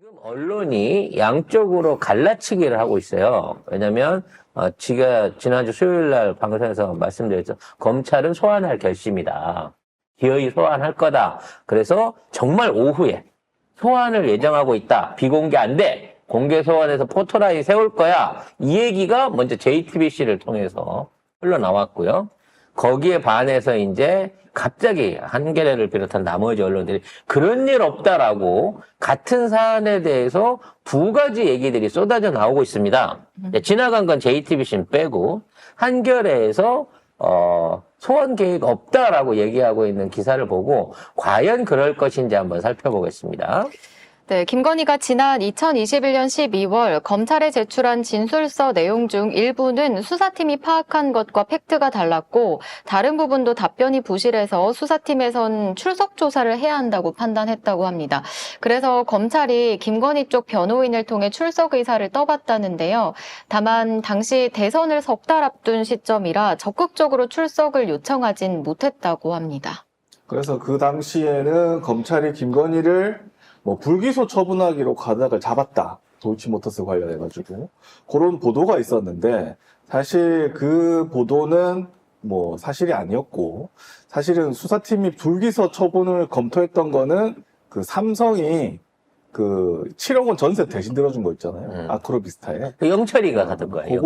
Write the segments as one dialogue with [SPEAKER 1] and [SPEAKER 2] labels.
[SPEAKER 1] 지금 언론이 양쪽으로 갈라치기를 하고 있어요. 왜냐면 제가 지난주 수요일 날 방송에서 말씀드렸죠. 검찰은 소환할 결심이다. 기어이 소환할 거다. 그래서 정말 오후에 소환을 예정하고 있다. 비공개 안 돼. 공개 소환해서 포토라인 세울 거야. 이 얘기가 먼저 JTBC를 통해서 흘러나왔고요. 거기에 반해서 이제 갑자기 한겨레를 비롯한 나머지 언론들이 그런 일 없다라고 같은 사안에 대해서 두 가지 얘기들이 쏟아져 나오고 있습니다. 지나간 건 JTBC는 빼고 한겨레에서 소환 계획 없다라고 얘기하고 있는 기사를 보고 과연 그럴 것인지 한번 살펴보겠습니다.
[SPEAKER 2] 네, 김건희가 지난 2021년 12월 검찰에 제출한 진술서 내용 중 일부는 수사팀이 파악한 것과 팩트가 달랐고 다른 부분도 답변이 부실해서 수사팀에선 출석 조사를 해야 한다고 판단했다고 합니다. 그래서 검찰이 김건희 쪽 변호인을 통해 출석 의사를 떠봤다는데요. 다만 당시 대선을 석 달 앞둔 시점이라 적극적으로 출석을 요청하진 못했다고 합니다.
[SPEAKER 3] 그래서 그 당시에는 검찰이 김건희를 불기소 처분하기로 가닥을 잡았다. 도이치모터스 관련해가지고. 그런 보도가 있었는데, 사실 그 보도는 사실이 아니었고, 사실은 수사팀이 불기소 처분을 검토했던 거는 그 삼성이 그 7억 원 전세 대신 들어준 거 있잖아요. 아크로비스타에.
[SPEAKER 1] 영철이가 하던 거예요.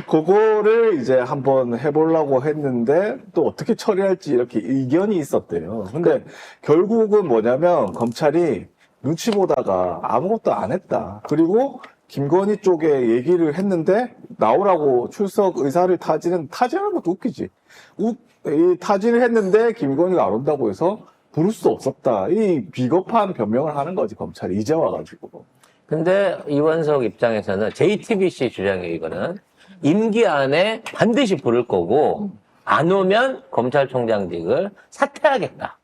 [SPEAKER 3] 그거를 이제 한번 해보려고 했는데 또 어떻게 처리할지 이렇게 의견이 있었대요. 근데 결국은 뭐냐면 검찰이 눈치 보다가 아무것도 안 했다. 그리고 김건희 쪽에 얘기를 했는데 나오라고 출석 의사를 타지는 것도 웃기지. 이 타지를 했는데 김건희가 안 온다고 해서 부를 수 없었다. 이 비겁한 변명을 하는 거지, 검찰이. 이제 와가지고.
[SPEAKER 1] 근데 이원석 입장에서는 JTBC 주장이 이거는 임기 안에 반드시 부를 거고 안 오면 검찰총장직을 사퇴하겠다.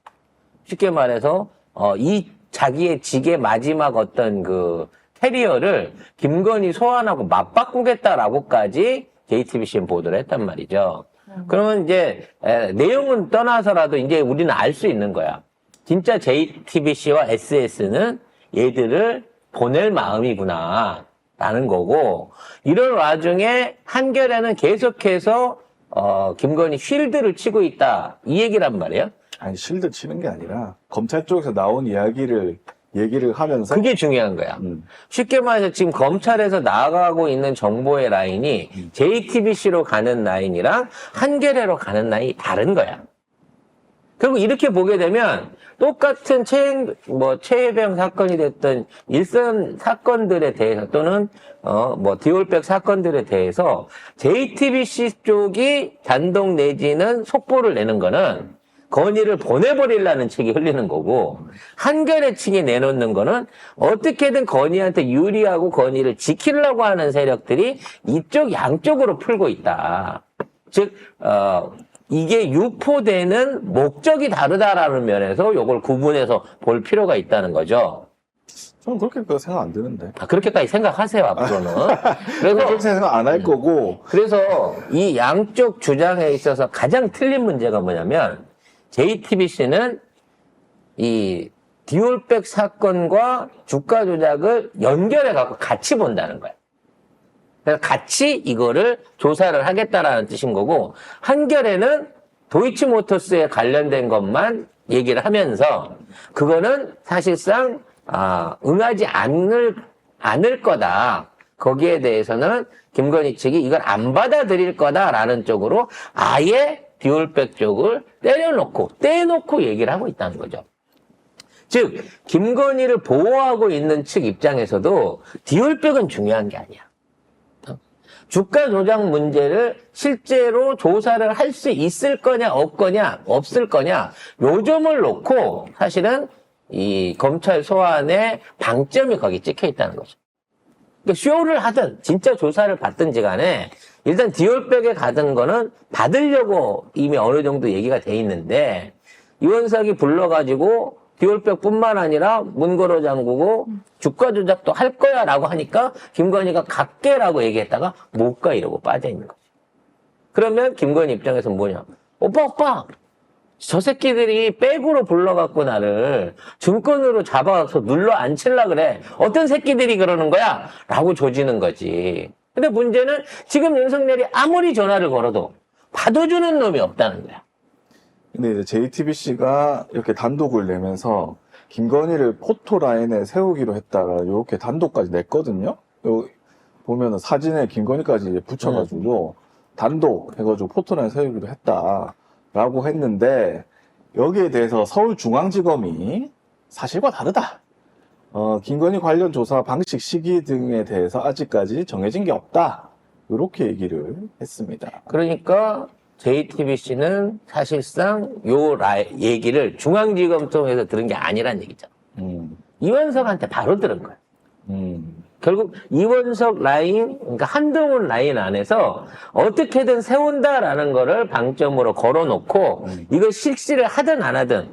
[SPEAKER 1] 쉽게 말해서 이 자기의 직의 마지막 어떤 그 캐리어를 김건희 소환하고 맞바꾸겠다라고까지 JTBC는 보도를 했단 말이죠. 그러면 이제 내용은 떠나서라도 이제 우리는 알 수 있는 거야. 진짜 JTBC와 SS는 얘들을 보낼 마음이구나 라는 거고, 이런 와중에 한겨레는 계속해서 김건희 쉴드를 치고 있다 이 얘기란 말이에요.
[SPEAKER 3] 아니, 실드 치는 게 아니라 검찰 쪽에서 나온 얘기를 하면서
[SPEAKER 1] 그게 중요한 거야. 쉽게 말해서 지금 검찰에서 나가고 있는 정보의 라인이 JTBC로 가는 라인이랑 한겨레로 가는 라인이 다른 거야. 그리고 이렇게 보게 되면 똑같은 최혜병 사건이 됐던 일선 사건들에 대해서 또는 디올백 사건들에 대해서 JTBC 쪽이 단독 내지는 속보를 내는 거는 건의를 보내버리려는 책이 흘리는 거고, 한겨레 측이 내놓는 거는 어떻게든 건의한테 유리하고 건의를 지키려고 하는 세력들이 이쪽 양쪽으로 풀고 있다. 즉 이게 유포되는 목적이 다르다라는 면에서 이걸 구분해서 볼 필요가 있다는 거죠.
[SPEAKER 3] 저는 그렇게까지 생각 안 드는데.
[SPEAKER 1] 그렇게까지 생각하세요, 앞으로는. 그래서
[SPEAKER 3] 그렇게 생각 안 할 거고.
[SPEAKER 1] 그래서 이 양쪽 주장에 있어서 가장 틀린 문제가 뭐냐면, JTBC는 이 디올백 사건과 주가 조작을 연결해 갖고 같이 본다는 거예요. 그래서 같이 이거를 조사를 하겠다라는 뜻인 거고, 한겨레는 도이치모터스에 관련된 것만 얘기를 하면서 그거는 사실상 응하지 않을 거다. 거기에 대해서는 김건희 측이 이걸 안 받아들일 거다라는 쪽으로 아예 디올백 쪽을 떼놓고 얘기를 하고 있다는 거죠. 즉, 김건희를 보호하고 있는 측 입장에서도 디올백은 중요한 게 아니야. 주가 조작 문제를 실제로 조사를 할 수 있을 거냐, 없을 거냐, 요 점을 놓고 사실은 이 검찰 소환의 방점이 거기 찍혀 있다는 거죠. 그러니까 쇼를 하든 진짜 조사를 받든지 간에 일단 디올백에 가던 거는 받으려고 이미 어느 정도 얘기가 돼 있는데, 이원석이 불러가지고 디올백뿐만 아니라 문 걸어 잠그고 주가 조작도 할 거야 라고 하니까 김건희가 갈게라고 얘기했다가 못 가 이러고 빠져 있는 거죠. 그러면 김건희 입장에서 뭐냐, 오빠 저 새끼들이 백으로 불러갖고 나를 증권으로 잡아서 눌러 앉힐라 그래. 어떤 새끼들이 그러는 거야? 라고 조지는 거지. 근데 문제는 지금 윤석열이 아무리 전화를 걸어도 받아주는 놈이 없다는 거야.
[SPEAKER 3] 근데 이제 JTBC가 이렇게 단독을 내면서 김건희를 포토라인에 세우기로 했다가 이렇게 단독까지 냈거든요. 요 보면은 사진에 김건희까지 이제 붙여가지고 단독 해가지고 포토라인 세우기로 했다라고 했는데 여기에 대해서 서울중앙지검이 사실과 다르다. 김건희 관련 조사 방식 시기 등에 대해서 아직까지 정해진 게 없다. 이렇게 얘기를 했습니다.
[SPEAKER 1] 그러니까 JTBC는 사실상 요 얘기를 중앙지검 통해서 들은 게 아니란 얘기죠. 이원석한테 바로 들은 거야. 결국 이원석 라인, 그러니까 한동훈 라인 안에서 어떻게든 세운다라는 거를 방점으로 걸어놓고 이걸 실시를 하든 안 하든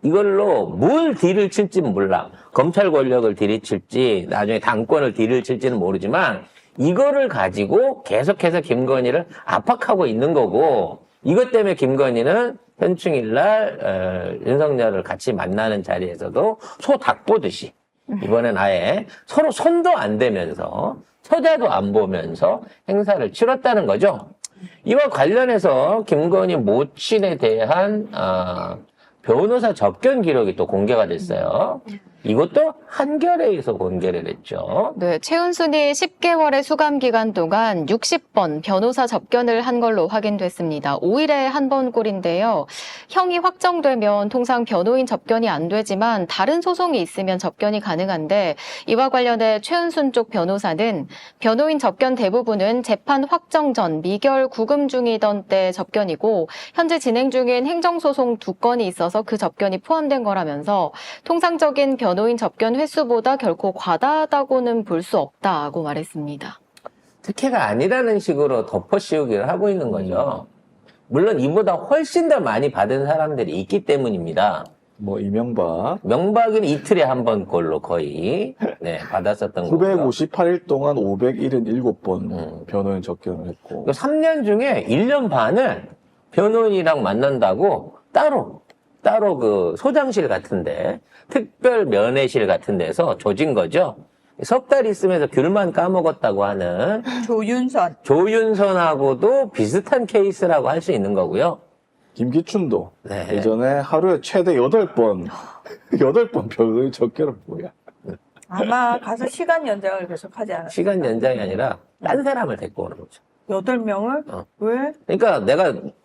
[SPEAKER 1] 이걸로 뭘 딜을 칠지는 몰라. 검찰 권력을 딜을 칠지 나중에 당권을 딜을 칠지는 모르지만 이거를 가지고 계속해서 김건희를 압박하고 있는 거고 이것 때문에 김건희는 현충일 날 윤석열을 같이 만나는 자리에서도 소 닭 보듯이 이번엔 아예 서로 손도 안 대면서 서자도 안 보면서 행사를 치렀다는 거죠. 이와 관련해서 김건희 모친에 대한 변호사 접견 기록이 또 공개가 됐어요. 이것도 한겨레에서 공개를 했죠.
[SPEAKER 2] 네, 최은순이 10개월의 수감 기간 동안 60번 변호사 접견을 한 걸로 확인됐습니다. 5일에 한 번 꼴인데요. 형이 확정되면 통상 변호인 접견이 안 되지만 다른 소송이 있으면 접견이 가능한데 이와 관련해 최은순 쪽 변호사는 변호인 접견 대부분은 재판 확정 전 미결 구금 중이던 때 접견이고 현재 진행 중인 행정소송 2건이 있어서 그 접견이 포함된 거라면서 통상적인 변호인 접견 횟수보다 결코 과다하다고는 볼 수 없다고 말했습니다.
[SPEAKER 1] 특혜가 아니라는 식으로 덮어씌우기를 하고 있는 거죠. 물론 이보다 훨씬 더 많이 받은 사람들이 있기 때문입니다.
[SPEAKER 3] 뭐 이명박
[SPEAKER 1] 명박은 이틀에 한 번 꼴로 거의 받았었던 거고요.
[SPEAKER 3] 958일 동안 577번 변호인 접견을 했고
[SPEAKER 1] 3년 중에 1년 반을 변호인이랑 만난다고 따로 그 소장실 같은데 특별 면회실 같은 데서 조진 거죠. 석 달 있으면서 귤만 까먹었다고 하는 조윤선하고도 비슷한 케이스라고 할 수 있는 거고요.
[SPEAKER 3] 김기춘도
[SPEAKER 1] 네.
[SPEAKER 3] 예전에 하루에 최대 8번 8번 변호인 접견을 뭐야.
[SPEAKER 4] 아마 가서 시간 연장을 계속 하지 않았어요.
[SPEAKER 1] 시간 연장이 아니라 딴 사람을 데리고 오는 거죠.
[SPEAKER 4] 8명을? 왜?
[SPEAKER 1] 그러니까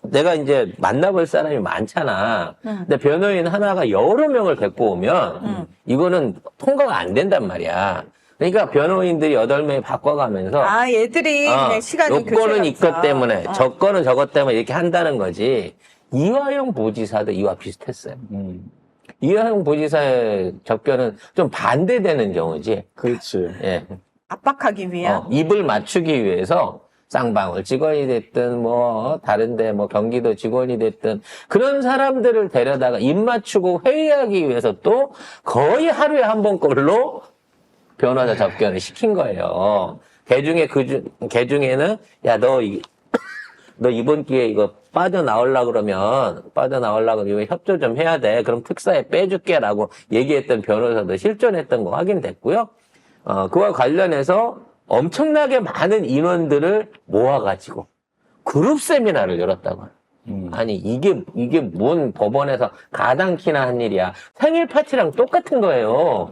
[SPEAKER 1] 내가 이제 만나볼 사람이 많잖아. 근데 변호인 하나가 여러 명을 데리고 오면 이거는 통과가 안 된단 말이야. 그러니까 변호인들이 8명이 바꿔가면서
[SPEAKER 4] 얘들이 그냥 시간이
[SPEAKER 1] 요건은
[SPEAKER 4] 교체가
[SPEAKER 1] 이것 때문에 저건은 저것 때문에 이렇게 한다는 거지. 이화영 부지사도 이와 비슷했어요. 이화영 부지사의 접견은 좀 반대되는 경우지.
[SPEAKER 3] 그렇지.
[SPEAKER 1] 예.
[SPEAKER 4] 압박하기 위한.
[SPEAKER 1] 입을 맞추기 위해서 쌍방울 직원이 됐든 뭐 다른데 뭐 경기도 직원이 됐든 그런 사람들을 데려다가 입 맞추고 회의하기 위해서 또 거의 하루에 한 번꼴로 변호사 접견을 시킨 거예요. 개중에는 야 너 이번 기회에 이거 빠져나오려고 그러면 이거 협조 좀 해야 돼. 그럼 특사에 빼줄게라고 얘기했던 변호사도 실존했던 거 확인됐고요. 그와 관련해서 엄청나게 많은 인원들을 모아가지고 그룹 세미나를 열었다고 해요. 아니 이게 뭔 법원에서 가당키나 한 일이야. 생일 파티랑 똑같은 거예요.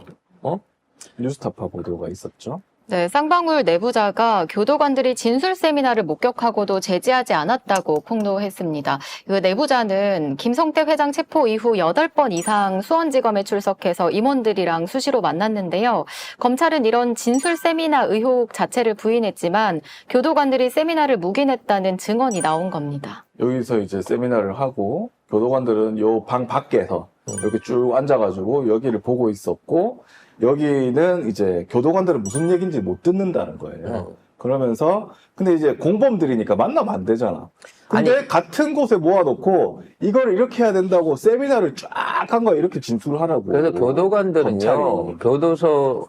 [SPEAKER 3] 뉴스타파 보도가 있었죠.
[SPEAKER 2] 네, 쌍방울 내부자가 교도관들이 진술 세미나를 목격하고도 제지하지 않았다고 폭로했습니다. 그 내부자는 김성태 회장 체포 이후 8번 이상 수원지검에 출석해서 임원들이랑 수시로 만났는데요. 검찰은 이런 진술 세미나 의혹 자체를 부인했지만 교도관들이 세미나를 묵인했다는 증언이 나온 겁니다.
[SPEAKER 3] 여기서 이제 세미나를 하고 교도관들은 요 방 밖에서 이렇게 쭉 앉아가지고 여기를 보고 있었고 여기는 이제 교도관들은 무슨 얘기인지 못 듣는다는 거예요. 그러면서 근데 이제 공범들이니까 만나면 안 되잖아. 근데 같은 곳에 모아놓고 이걸 이렇게 해야 된다고 세미나를 쫙 한 거 이렇게 진술을 하라고.
[SPEAKER 1] 그래서 교도관들은요,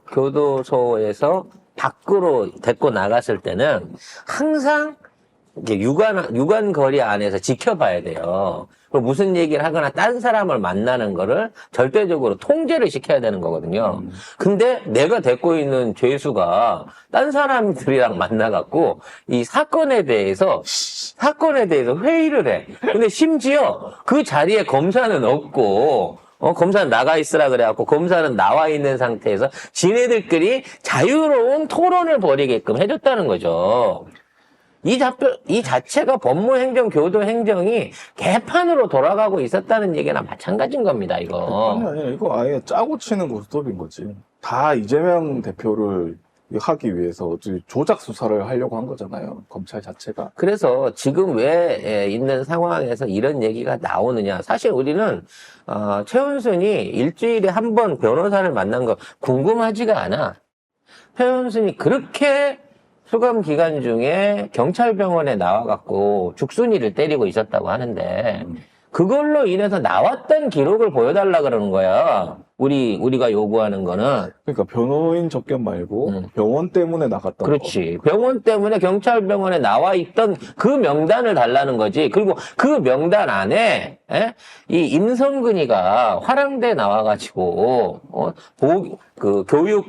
[SPEAKER 1] 교도소에서 밖으로 데리고 나갔을 때는 항상 이제 유관 거리 안에서 지켜봐야 돼요. 그리고 무슨 얘기를 하거나 딴 사람을 만나는 거를 절대적으로 통제를 시켜야 되는 거거든요. 근데 내가 데리고 있는 죄수가 딴 사람들이랑 만나갖고 이 사건에 대해서 회의를 해. 근데 심지어 그 자리에 검사는 없고, 검사는 나가 있으라 그래갖고 검사는 나와 있는 상태에서 지네들끼리 자유로운 토론을 벌이게끔 해줬다는 거죠. 이 자체가 법무행정, 교도행정이 개판으로 돌아가고 있었다는 얘기나 마찬가지인 겁니다, 이거.
[SPEAKER 3] 아니, 이거 아예 짜고 치는 고스톱인 거지. 다 이재명 대표를 하기 위해서 어찌 조작 수사를 하려고 한 거잖아요. 검찰 자체가.
[SPEAKER 1] 그래서 지금 왜 있는 상황에서 이런 얘기가 나오느냐. 사실 우리는 최은순이 일주일에 한 번 변호사를 만난 거 궁금하지가 않아. 최은순이 그렇게 수감 기간 중에 경찰병원에 나와갖고 죽순이를 때리고 있었다고 하는데 그걸로 인해서 나왔던 기록을 보여달라 그러는 거야. 우리가 요구하는 거는.
[SPEAKER 3] 그러니까 변호인 접견 말고 병원 때문에 나갔던
[SPEAKER 1] 그렇지. 병원 때문에 경찰병원에 나와 있던 그 명단을 달라는 거지. 그리고 그 명단 안에 이 임성근이가 화랑대 나와가지고 교육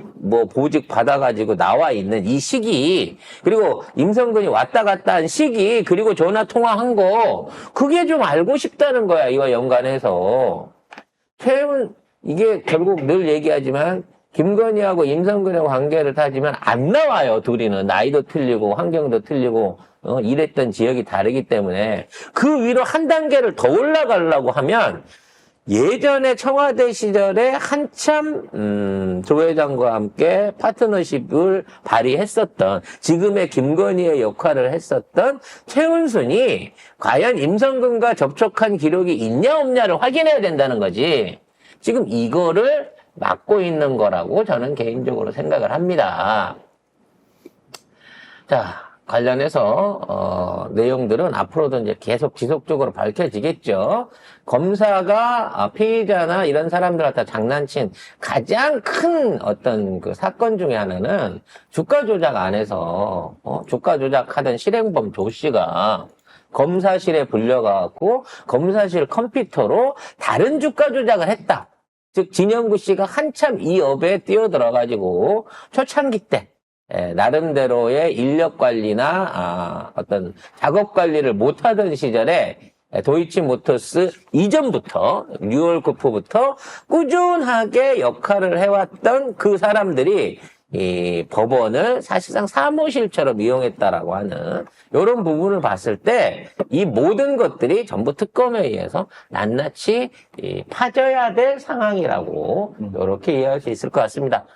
[SPEAKER 1] 보직 받아가지고 나와 있는 이 시기, 그리고 임성근이 왔다 갔다 한 시기, 그리고 전화 통화한 거, 그게 좀 알고 싶다는 거야. 이와 연관해서. 이게 결국 늘 얘기하지만 김건희하고 임성근의 관계를 따지면 안 나와요. 둘이는 나이도 틀리고 환경도 틀리고 일했던 지역이 다르기 때문에 그 위로 한 단계를 더 올라가려고 하면 예전에 청와대 시절에 한참 조 회장과 함께 파트너십을 발휘했었던 지금의 김건희의 역할을 했었던 최은순이 과연 임성근과 접촉한 기록이 있냐 없냐를 확인해야 된다는 거지. 지금 이거를 막고 있는 거라고 저는 개인적으로 생각을 합니다. 자, 관련해서 내용들은 앞으로도 이제 계속 지속적으로 밝혀지겠죠. 검사가 피의자나 이런 사람들한테 장난친 가장 큰 어떤 그 사건 중에 하나는 주가 조작 안에서 주가 조작하던 실행범 조 씨가 검사실에 불려가고 검사실 컴퓨터로 다른 주가 조작을 했다. 즉 진영구 씨가 한참 이 업에 뛰어들어가지고 초창기 때 나름대로의 인력 관리나 어떤 작업 관리를 못하던 시절에 도이치모터스 이전부터 뉴올크프부터 꾸준하게 역할을 해왔던 그 사람들이 이 법원을 사실상 사무실처럼 이용했다라고 하는 이런 부분을 봤을 때 이 모든 것들이 전부 특검에 의해서 낱낱이 파져야 될 상황이라고 이렇게 이해할 수 있을 것 같습니다.